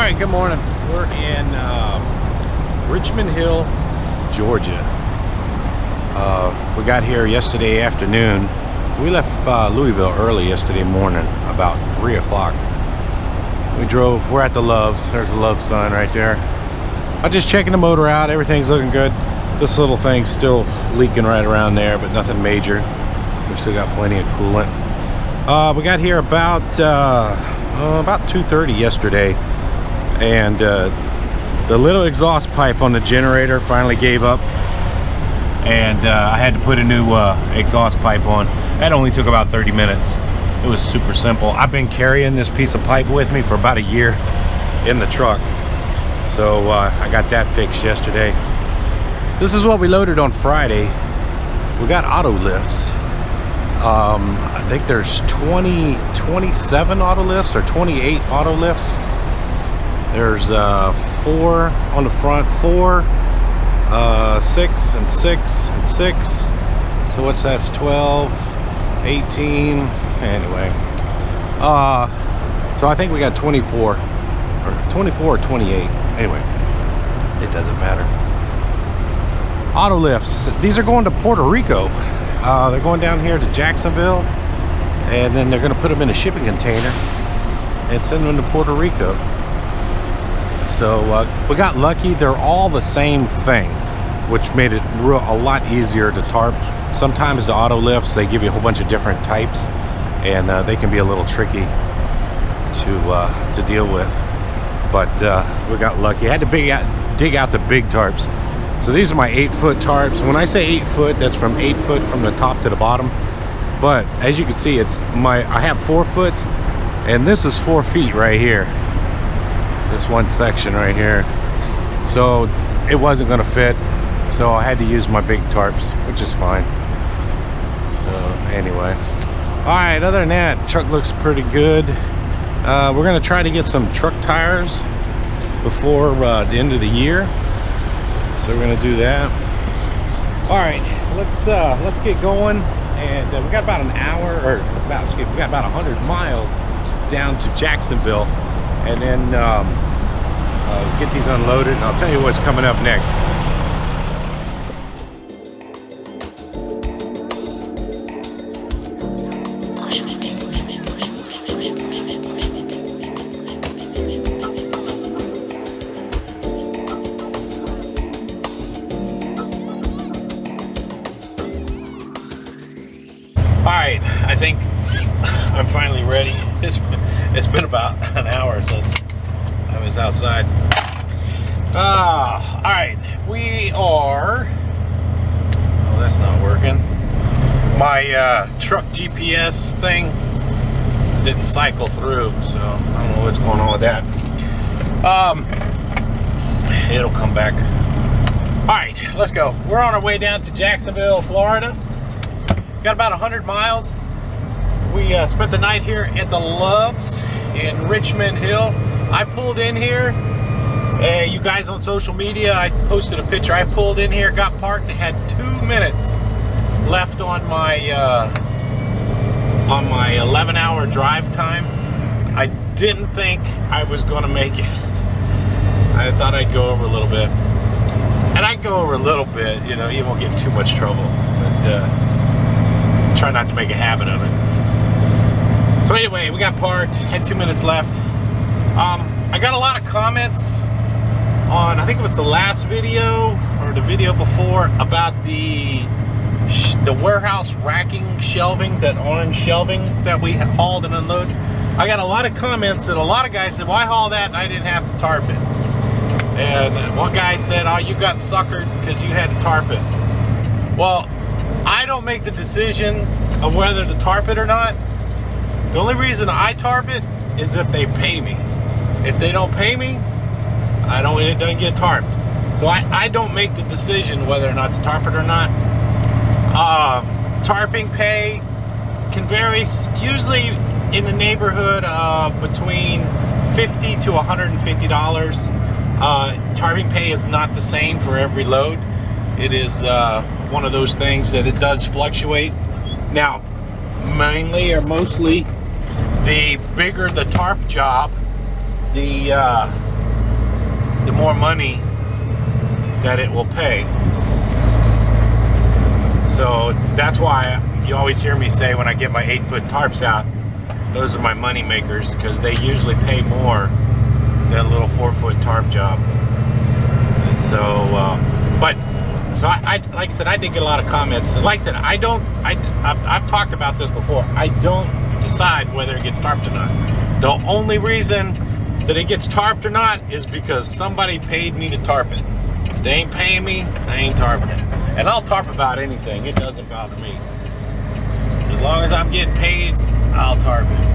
right, good morning. We're in Richmond Hill, Georgia. We got here yesterday afternoon. We left Louisville early yesterday morning, about 3 o'clock. We're at the Loves. There's the Love sign right there. I'm just checking the motor out. Everything's looking good. This little thing's still leaking right around there, but nothing major. We still got plenty of coolant. We got here about 2:30 yesterday, and the little exhaust pipe on the generator finally gave up, and I had to put a new exhaust pipe on. That only took about 30 minutes. It was super simple. I've been carrying this piece of pipe with me for about a year in the truck, so I got that fixed yesterday. This is what we loaded on Friday. We got auto lifts. I think there's 27 auto lifts or 28 auto lifts. There's 4 on the front, 4, 6 and 6 and 6. So what's that? 12, 18. Anyway, so I think we got 24 or 28. Anyway, it doesn't matter. Auto lifts. These are going to Puerto Rico. They're going down here to Jacksonville, and then they're going to put them in a shipping container and send them to Puerto Rico. So we got lucky. They're all the same thing, which made it a lot easier to tarp. Sometimes the auto lifts, they give you a whole bunch of different types, and they can be a little tricky to deal with. But we got lucky. I had to dig out the big tarps. So these are my 8-foot tarps. When I say 8 foot, that's from 8 foot from the top to the bottom. But as you can see, I have 4 foot, and this is 4 feet right here. This one section right here. So it wasn't going to fit. So I had to use my big tarps, which is fine. So anyway, all right. Other than that, truck looks pretty good. We're going to try to get some truck tires before the end of the year. So we're gonna do that. All right, let's get going. And we got about an hour, we got about 100 miles down to Jacksonville, and then get these unloaded. And I'll tell you what's coming up next. Alright, I think I'm finally ready. It's been about an hour since I was outside. Alright, we are... Oh, that's not working. My truck GPS thing didn't cycle through, so I don't know what's going on with that. It'll come back. Alright, let's go. We're on our way down to Jacksonville, Florida. Got about 100 miles. We spent the night here at the Loves in Richmond Hill. I pulled in here. You guys on social media, I posted a picture. I pulled in here, got parked. They had 2 minutes left on my 11-hour drive time. I didn't think I was going to make it. I thought I'd go over a little bit, and I go over a little bit. You know, you won't get in too much trouble, but. Try not to make a habit of it. So anyway, we got parked, had 2 minutes left. I got a lot of comments on, I think it was the last video or the video before, about the warehouse racking shelving, that orange shelving that we hauled and unloaded. I got a lot of comments that a lot of guys said, well, I hauled that and I didn't have to tarp it. And one guy said, oh, you got suckered because you had to tarp it. Well, I don't make the decision of whether to tarp it or not. The only reason I tarp it is if they pay me. If they don't pay me, it doesn't get tarped. So I don't make the decision whether or not to tarp it or not. Tarping pay can vary, usually in the neighborhood of between $50 to $150. Tarping pay is not the same for every load. It is one of those things that it does fluctuate. Now, mainly or mostly, the bigger the tarp job, the the more money that it will pay. So that's why you always hear me say when I get my 8-foot tarps out, those are my money makers, because they usually pay more than a little 4-foot tarp job. So, so I like I said, I did get a lot of comments. And like I said, I've talked about this before. I don't decide whether it gets tarped or not. The only reason that it gets tarped or not is because somebody paid me to tarp it. If they ain't paying me, I ain't tarping it. And I'll tarp about anything. It doesn't bother me. As long as I'm getting paid, I'll tarp it.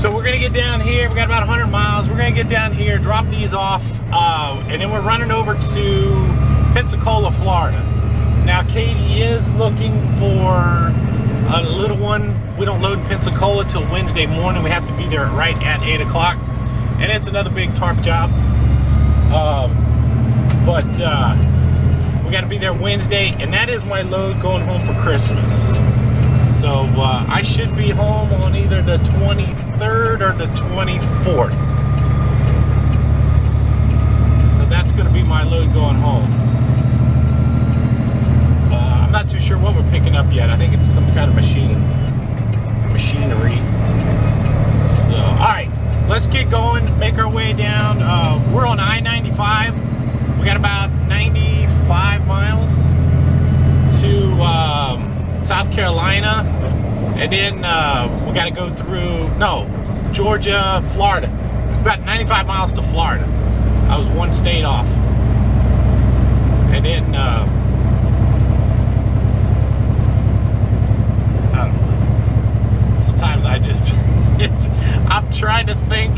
So we're gonna get down here. We got about 100 miles. We're gonna get down here, drop these off, and then we're running over to Pensacola, Florida. Now Katie is looking for a little one. We don't load in Pensacola till Wednesday morning. We have to be there right at 8 o'clock, and it's another big tarp job. But we got to be there Wednesday, and that is my load going home for Christmas. So I should be home on either the 23rd or the 24th. So that's going to be my load going home. I'm not too sure what we're picking up yet. I think it's some kind of machinery. So, all right, let's get going. Make our way down. We're on I-95. We got about 95 miles to South Carolina, and then we got to go through Georgia, Florida. About 95 miles to Florida. I was one state off, and then I don't know. Sometimes I just I'm trying to think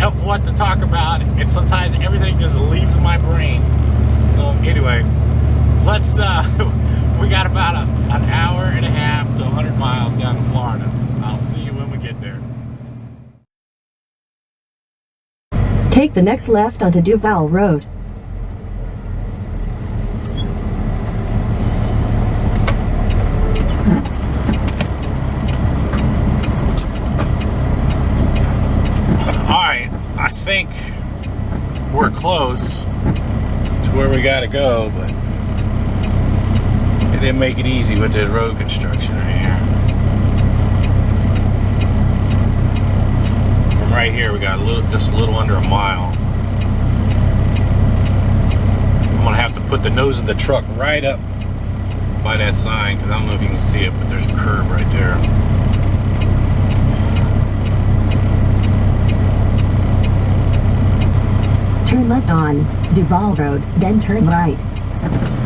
of what to talk about, and sometimes everything just leaves my brain. So anyway, let's we got about an hour and a half to 100 miles down to Florida. I'll see you when we get there. Take the next left onto Duval Road. Alright, I think we're close to where we gotta go, but it didn't make it easy with the road construction right here. From right here we got just a little under a mile. I'm gonna have to put the nose of the truck right up by that sign, because I don't know if you can see it, but there's a curb right there. Turn left on Duval Road, then turn right.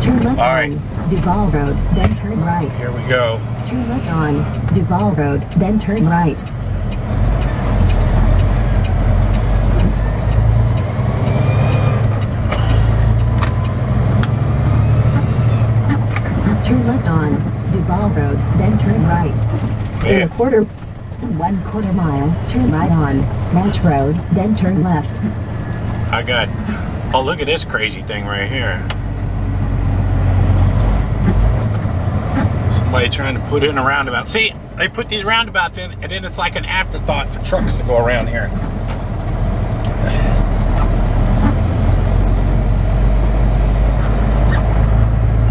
Turn left on Duval Road, then turn right. Here we go. Turn left on Duval Road, then turn right. Turn left on Duval Road, then turn right. In a quarter, 1/4 mile, turn right on Ranch Road, then turn left. I got, oh, look at this crazy thing right here. Somebody trying to put in a roundabout. See, they put these roundabouts in, and then it's like an afterthought for trucks to go around here.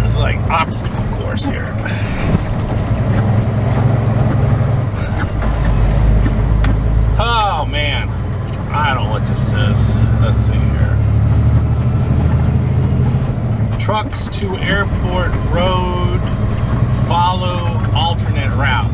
It's like obstacle course here. Oh man, I don't know what this says. Let's see here. Trucks to Airport Road, follow alternate route.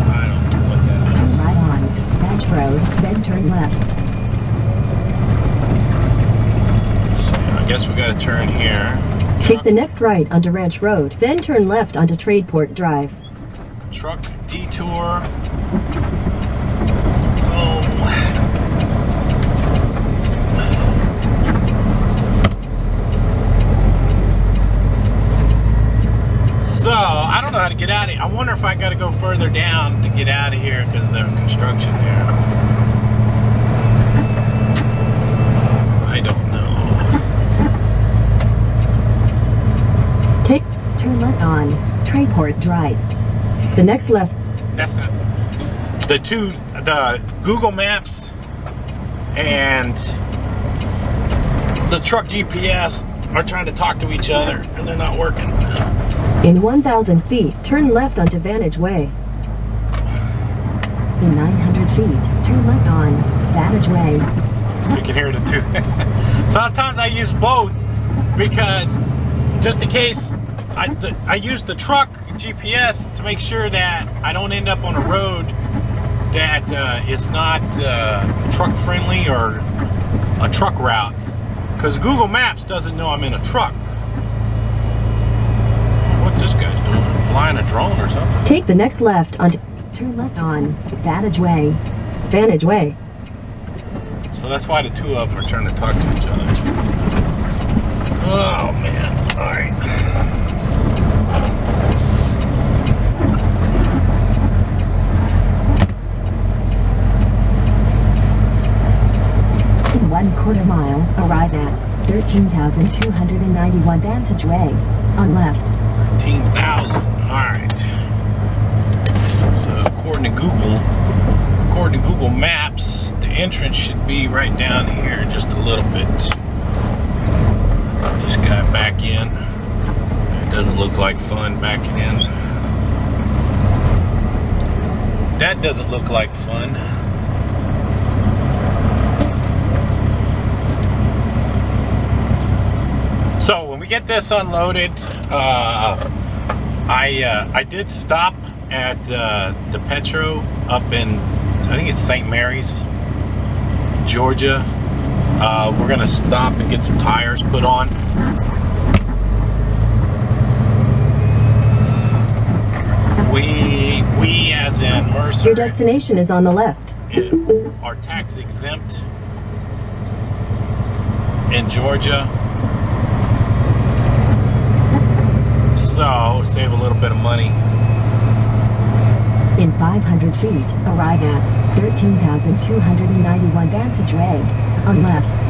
I don't know what that is. Turn right on Ranch Road, then turn left. So, I guess we gotta turn here. Take the next right onto Ranch Road, then turn left onto Tradeport Drive. Truck detour. So, I don't know how to get out of here. I wonder if I got to go further down to get out of here because of the construction here. I don't know. Turn left on Tradeport Drive. The next left. The two, the Google Maps and the truck GPS are trying to talk to each other, and they're not working. In 1,000 feet, turn left onto Vantage Way. In 900 feet, turn left on Vantage Way. So you can hear the two. Sometimes I use both because just in case I use the truck GPS to make sure that I don't end up on a road that is not truck friendly or a truck route, because Google Maps doesn't know I'm in a truck. What this guy's doing? Flying a drone or something? Take the next left onto turn left on Vantage Way. Vantage Way. So that's why the two of them are trying to talk to each other. Oh man! All right. In 1/4 mile, arrive at 13,291 Vantage Way. On left. 13,000. All right. So according to Google Maps, the entrance should be right down here, just a little bit. Just got back in. It doesn't look like fun backing in. That doesn't look like fun. So when we get this unloaded, I did stop at the Petro up in, I think it's St. Mary's, Georgia. We're gonna stop and get some tires put on. We as in Mercer, Your destination is on the left. are tax exempt in Georgia. So save a little bit of money. In 500 feet, arrive at 13,291 Vantage Way. On left.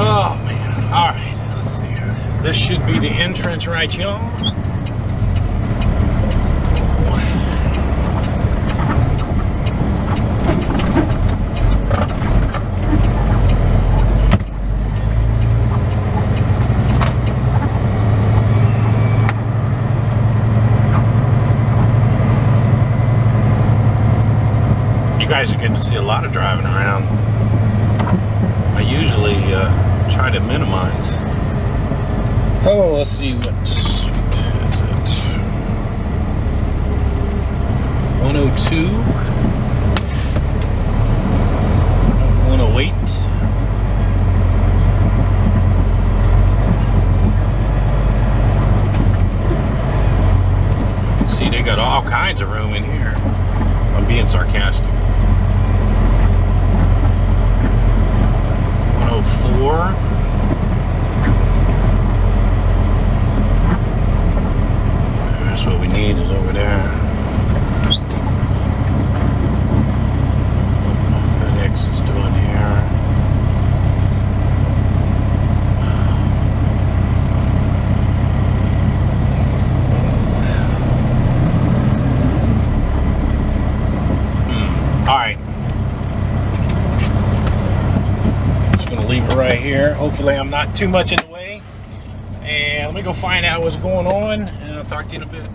Oh man, all right, let's see here. This should be the entrance right here. You guys are getting to see a lot of driving around. I usually try to minimize. Oh, let's see, what is it? 102, 108. You can see they got all kinds of room in here. I'm being sarcastic. 104. That's what we need, is over there. FedEx is doing here. All right. Just gonna leave it right here. Hopefully I'm not too much in the way. And let me go find out what's going on, and I'll talk to you in a bit.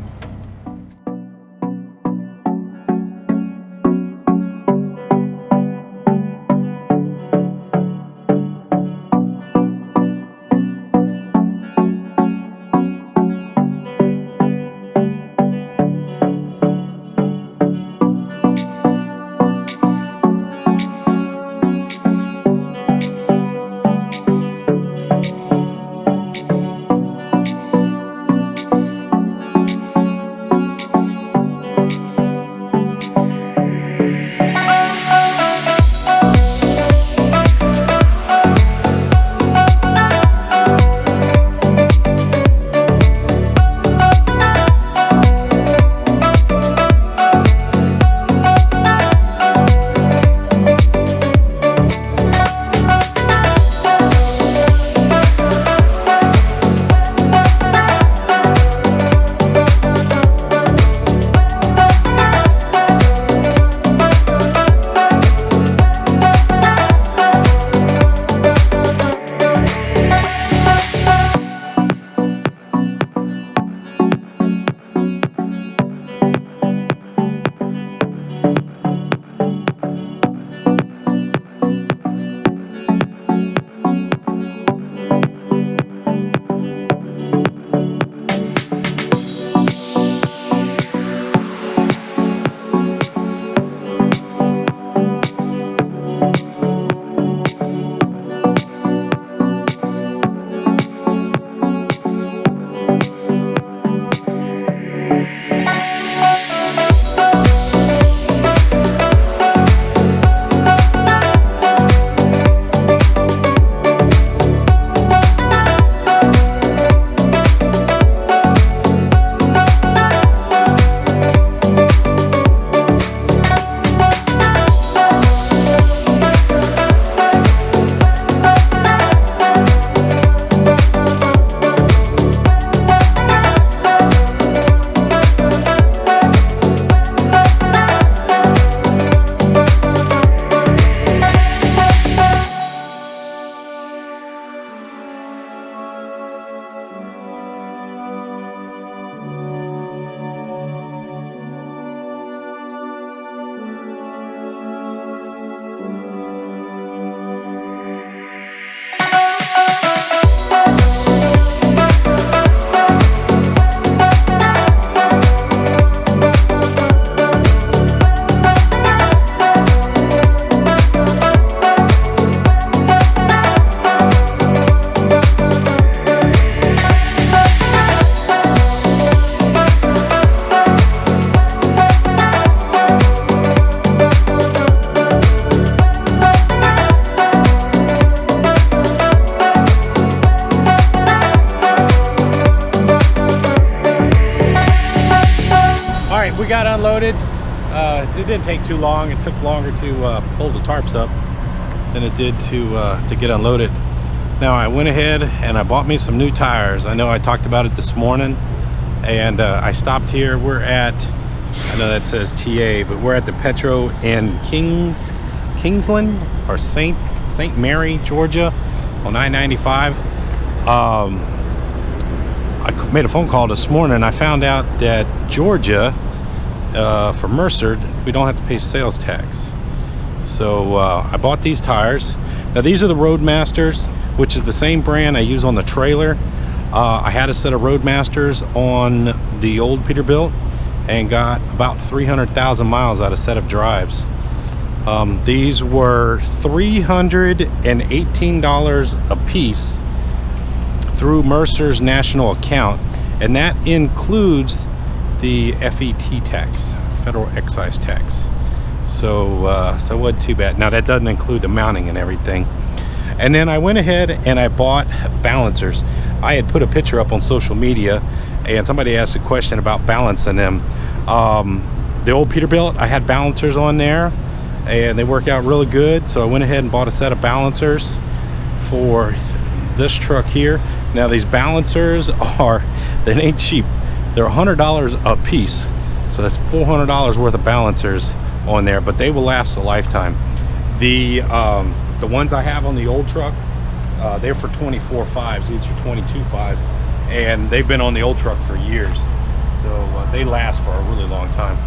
unloaded. It didn't take too long. It took longer to fold the tarps up than it did to get unloaded. Now I went ahead and I bought me some new tires. I know I talked about it this morning, and I stopped here. We're at, I know that says TA, but we're at the Petro in Kingsland or St. Mary, Georgia on I-95. I made a phone call this morning and I found out that Georgia, for Mercer, we don't have to pay sales tax. So I bought these tires. Now these are the Roadmasters, which is the same brand I use on the trailer. I had a set of Roadmasters on the old Peterbilt and got about 300,000 miles out of a set of drives. These were $318 a piece through Mercer's national account, and that includes the FET tax, federal excise tax. So so it wasn't too bad. Now that doesn't include the mounting and everything. And then I went ahead and I bought balancers. I had put a picture up on social media and somebody asked a question about balancing them. The old Peterbilt, I had balancers on there and they work out really good, so I went ahead and bought a set of balancers for this truck here. Now these balancers they ain't cheap. They're $100 a piece, so that's $400 worth of balancers on there, but they will last a lifetime. The ones I have on the old truck, they're for 24 5s. These are 22 5s, and they've been on the old truck for years, so they last for a really long time.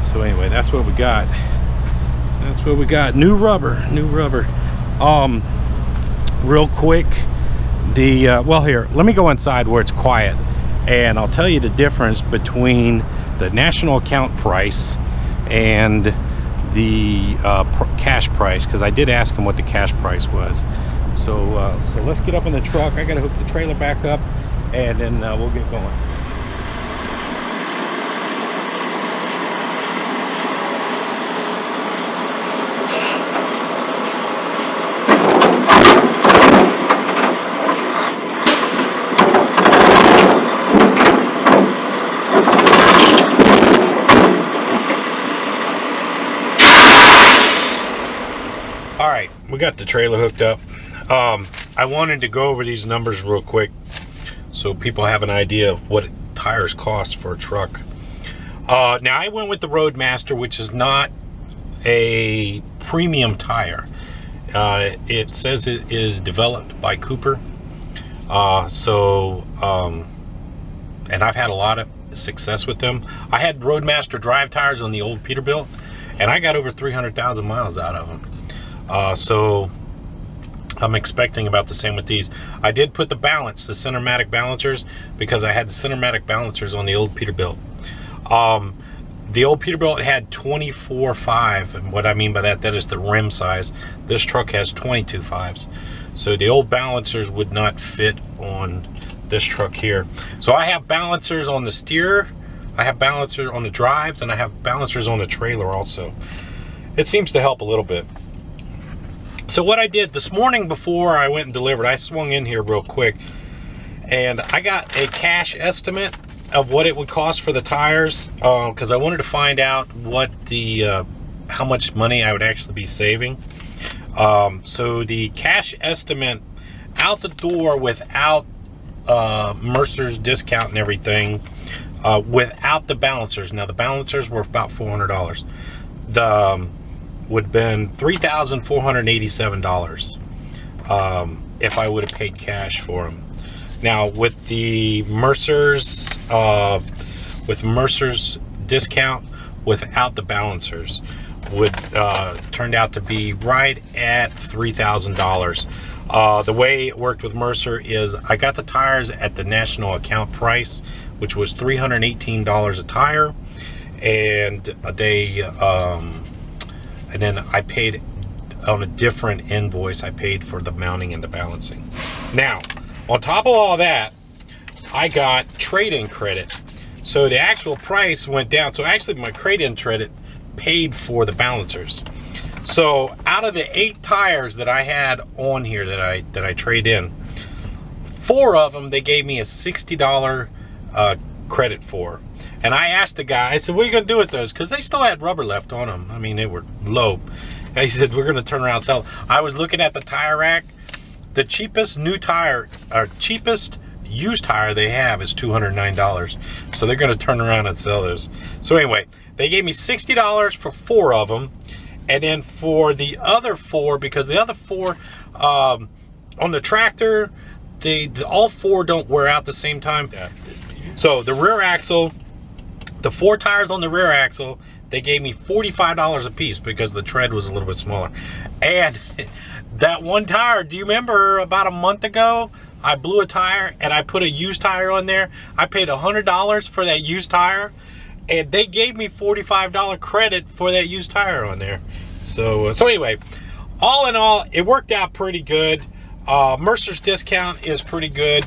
So anyway, that's what we got. That's what we got. New rubber. Real quick, well, here, let me go inside where it's quiet and I'll tell you the difference between the national account price and the cash price, because I did ask him what the cash price was. So so let's get up in the truck. I gotta hook the trailer back up and then we'll get going. We got the trailer hooked up. I wanted to go over these numbers real quick so people have an idea of what tires cost for a truck. Now I went with the Roadmaster, which is not a premium tire. It says it is developed by Cooper. And I've had a lot of success with them. I had Roadmaster drive tires on the old Peterbilt and I got over 300,000 miles out of them. So I'm expecting about the same with these. I did put the Centermatic balancers, because I had the Centermatic balancers on the old Peterbilt. The old Peterbilt had 24 5, and what I mean by that is the rim size. This truck has 22 5s. So the old balancers would not fit on this truck here. So I have balancers on the steer, I have balancers on the drives, and I have balancers on the trailer also. It seems to help a little bit. So what I did this morning before I went and delivered, I swung in here real quick and I got a cash estimate of what it would cost for the tires, because I wanted to find out what how much money I would actually be saving. So the cash estimate out the door without Mercer's discount and everything, without the balancers. Now the balancers were about $400. Would have been $3,487 if I would have paid cash for them. Now with the Mercer's discount without the balancers would turned out to be right at $3,000. The way it worked with Mercer is I got the tires at the national account price, which was $318 a tire, and they and then I paid on a different invoice, I paid for the mounting and the balancing. Now, on top of all that, I got trade-in credit. So the actual price went down. So actually my trade-in credit paid for the balancers. So out of the 8 tires that I had on here that I trade in, 4 of them they gave me a $60 credit for. And I asked the guy, I said, what are you going to do with those? Because they still had rubber left on them. I mean, they were low. And he said, we're going to turn around and sell them. I was looking at the tire rack. The cheapest new tire, or cheapest used tire they have is $209. So they're going to turn around and sell those. So anyway, they gave me $60 for 4 of them. And then for the other 4, because the other 4 on the tractor, all 4 don't wear out the same time. Yeah. So the rear axle, the 4 tires on the rear axle, they gave me $45 a piece because the tread was a little bit smaller. And that one tire, do you remember about a month ago, I blew a tire and I put a used tire on there? I paid $100 for that used tire, and they gave me $45 credit for that used tire on there. So anyway, all in all, it worked out pretty good. Mercer's discount is pretty good.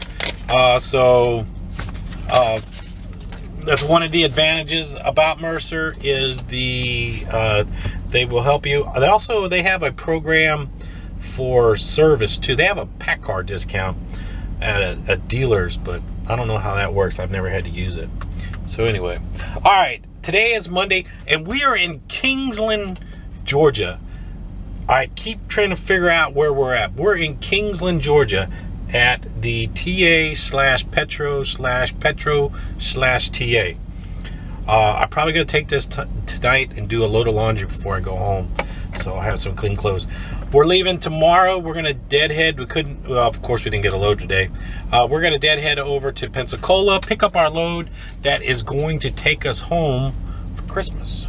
That's one of the advantages about Mercer, is they will help you. They have a program for service too. They have a pack car discount at dealers, but I don't know how that works. I've never had to use it. So anyway, all right, today is Monday and we are in Kingsland, Georgia. I keep trying to figure out where we're at. We're in Kingsland, Georgia, at the TA/Petro/TA. I'm probably gonna take this tonight and do a load of laundry before I go home, so I'll have some clean clothes. We're leaving tomorrow. We're gonna deadhead. Well, of course we didn't get a load today. We're gonna deadhead over to Pensacola, pick up our load that is going to take us home for Christmas.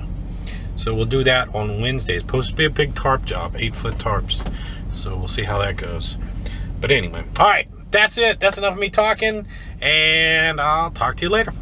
So we'll do that on Wednesday. It's supposed to be a big tarp job, 8-foot tarps. So we'll see how that goes. But anyway, all right, that's it. That's enough of me talking, and I'll talk to you later.